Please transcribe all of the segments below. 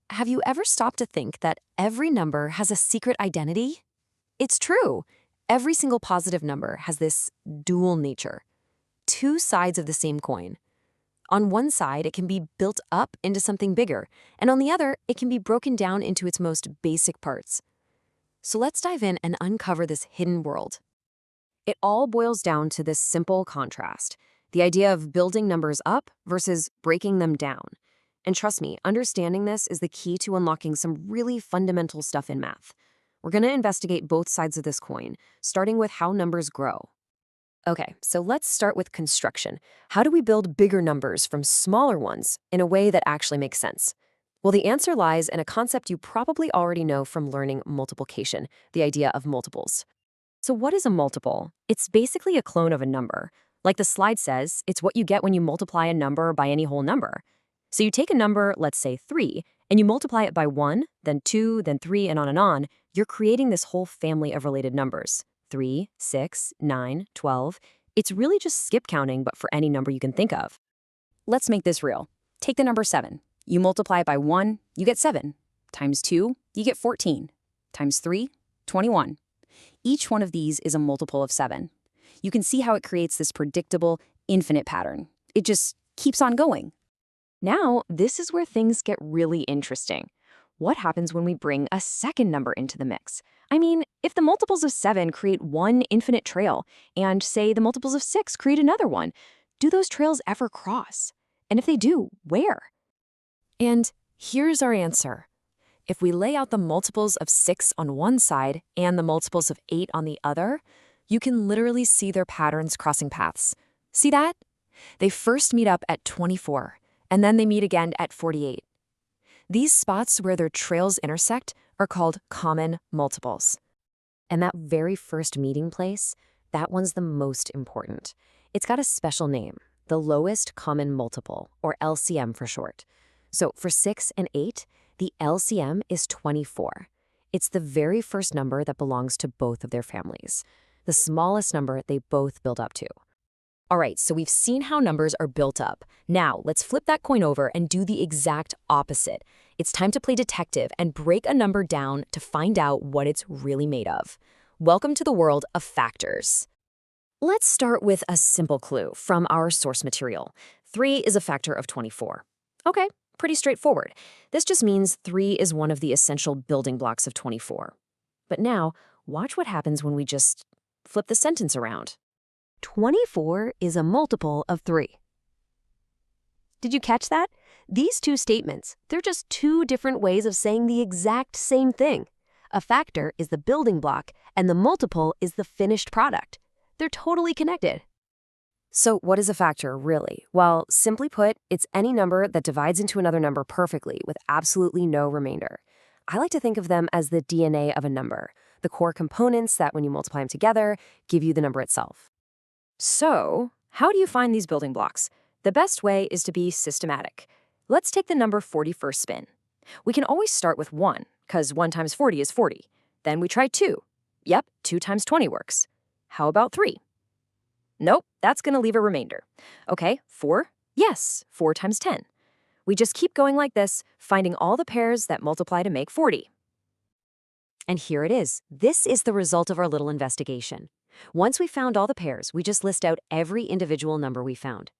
Have you ever stopped to think that every number has a secret identity? It's true. Every single positive number has this dual nature, two sides of the same coin. On one side, it can be built up into something bigger, and on the other, it can be broken down into its most basic parts. So let's dive in and uncover this hidden world. It all boils down to this simple contrast, the idea of building numbers up versus breaking them down. And trust me, understanding this is the key to unlocking some really fundamental stuff in math. We're going to investigate both sides of this coin, starting with how numbers grow. Okay, so let's start with construction. How do we build bigger numbers from smaller ones in a way that actually makes sense? Well, the answer lies in a concept you probably already know from learning multiplication, the idea of multiples. So what is a multiple? It's basically a clone of a number. Like the slide says, it's what you get when you multiply a number by any whole number. So you take a number, let's say 3, and you multiply it by 1, then 2, then 3, and on, you're creating this whole family of related numbers. 3, 6, 9, 12. It's really just skip counting, but for any number you can think of. Let's make this real. Take the number 7. You multiply it by 1, you get 7. Times 2, you get 14. Times 3, 21. Each one of these is a multiple of 7. You can see how it creates this predictable, infinite pattern. It just keeps on going. Now, this is where things get really interesting. What happens when we bring a second number into the mix? I mean, if the multiples of 7 create one infinite trail, and say the multiples of 6 create another one, do those trails ever cross? And if they do, where? And here's our answer. If we lay out the multiples of 6 on one side and the multiples of 8 on the other, you can literally see their patterns crossing paths. See that? They first meet up at 24. And then they meet again at 48. These spots where their trails intersect are called common multiples. And that very first meeting place, that one's the most important. It's got a special name, the lowest common multiple, or LCM for short. So for 6 and 8, the LCM is 24. It's the very first number that belongs to both of their families, the smallest number they both build up to. All right, so we've seen how numbers are built up. Now, let's flip that coin over and do the exact opposite. It's time to play detective and break a number down to find out what it's really made of. Welcome to the world of factors. Let's start with a simple clue from our source material. 3 is a factor of 24. Okay, pretty straightforward. This just means 3 is one of the essential building blocks of 24. But now, watch what happens when we just flip the sentence around. 24 is a multiple of 3. Did you catch that? These two statements, they're just two different ways of saying the exact same thing. A factor is the building block, and the multiple is the finished product. They're totally connected. So what is a factor, really? Well, simply put, it's any number that divides into another number perfectly with absolutely no remainder. I like to think of them as the DNA of a number, the core components that, when you multiply them together, give you the number itself. So, how do you find these building blocks? The best way is to be systematic. Let's take the number 40 for a spin. We can always start with 1, because 1 times 40 is 40. Then we try 2. Yep, 2 times 20 works. How about 3? Nope, that's going to leave a remainder. Okay, 4? Yes, 4 times 10. We just keep going like this, finding all the pairs that multiply to make 40. And here it is. This is the result of our little investigation. Once we found all the pairs, we just list out every individual number we found.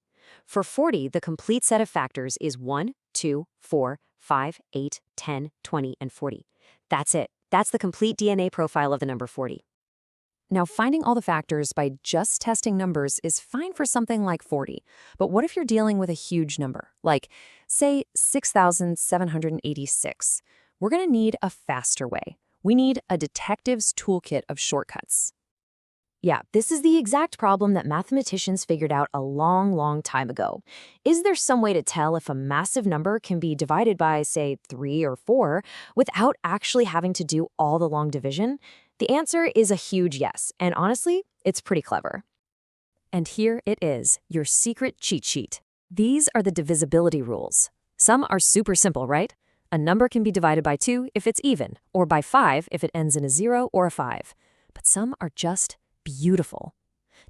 For 40, the complete set of factors is 1, 2, 4, 5, 8, 10, 20, and 40. That's it. That's the complete DNA profile of the number 40. Now, finding all the factors by just testing numbers is fine for something like 40. But what if you're dealing with a huge number, like, say, 6,786? We're going to need a faster way. We need a detective's toolkit of shortcuts. Yeah, this is the exact problem that mathematicians figured out a long time ago. Is there some way to tell if a massive number can be divided by, say, 3 or 4 without actually having to do all the long division? The answer is a huge yes, and honestly, it's pretty clever. And here it is, your secret cheat sheet. These are the divisibility rules. Some are super simple, right? A number can be divided by 2 if it's even, or by 5 if it ends in a 0 or a 5. But some are just beautiful.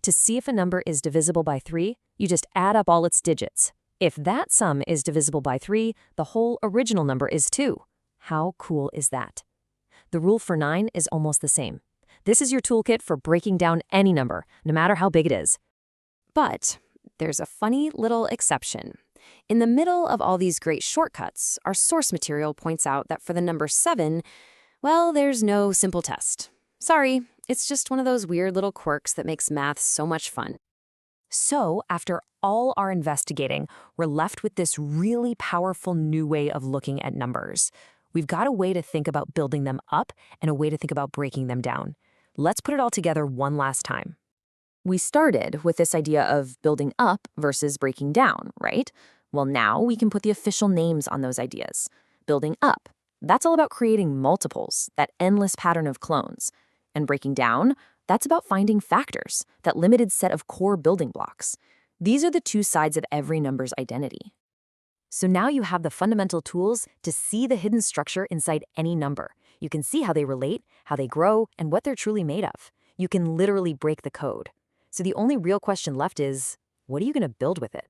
To see if a number is divisible by 3, you just add up all its digits. If that sum is divisible by 3, the whole original number is 2. How cool is that? The rule for 9 is almost the same. This is your toolkit for breaking down any number, no matter how big it is. But there's a funny little exception. In the middle of all these great shortcuts, our source material points out that for the number 7, well, there's no simple test. Sorry, it's just one of those weird little quirks that makes math so much fun. So, after all our investigating, we're left with this really powerful new way of looking at numbers. We've got a way to think about building them up and a way to think about breaking them down. Let's put it all together one last time. We started with this idea of building up versus breaking down, right? Well, now we can put the official names on those ideas. Building up, that's all about creating multiples, that endless pattern of clones. And breaking down, that's about finding factors, that limited set of core building blocks. These are the two sides of every number's identity. So now you have the fundamental tools to see the hidden structure inside any number. You can see how they relate, how they grow, and what they're truly made of. You can literally break the code. So the only real question left is, what are you going to build with it?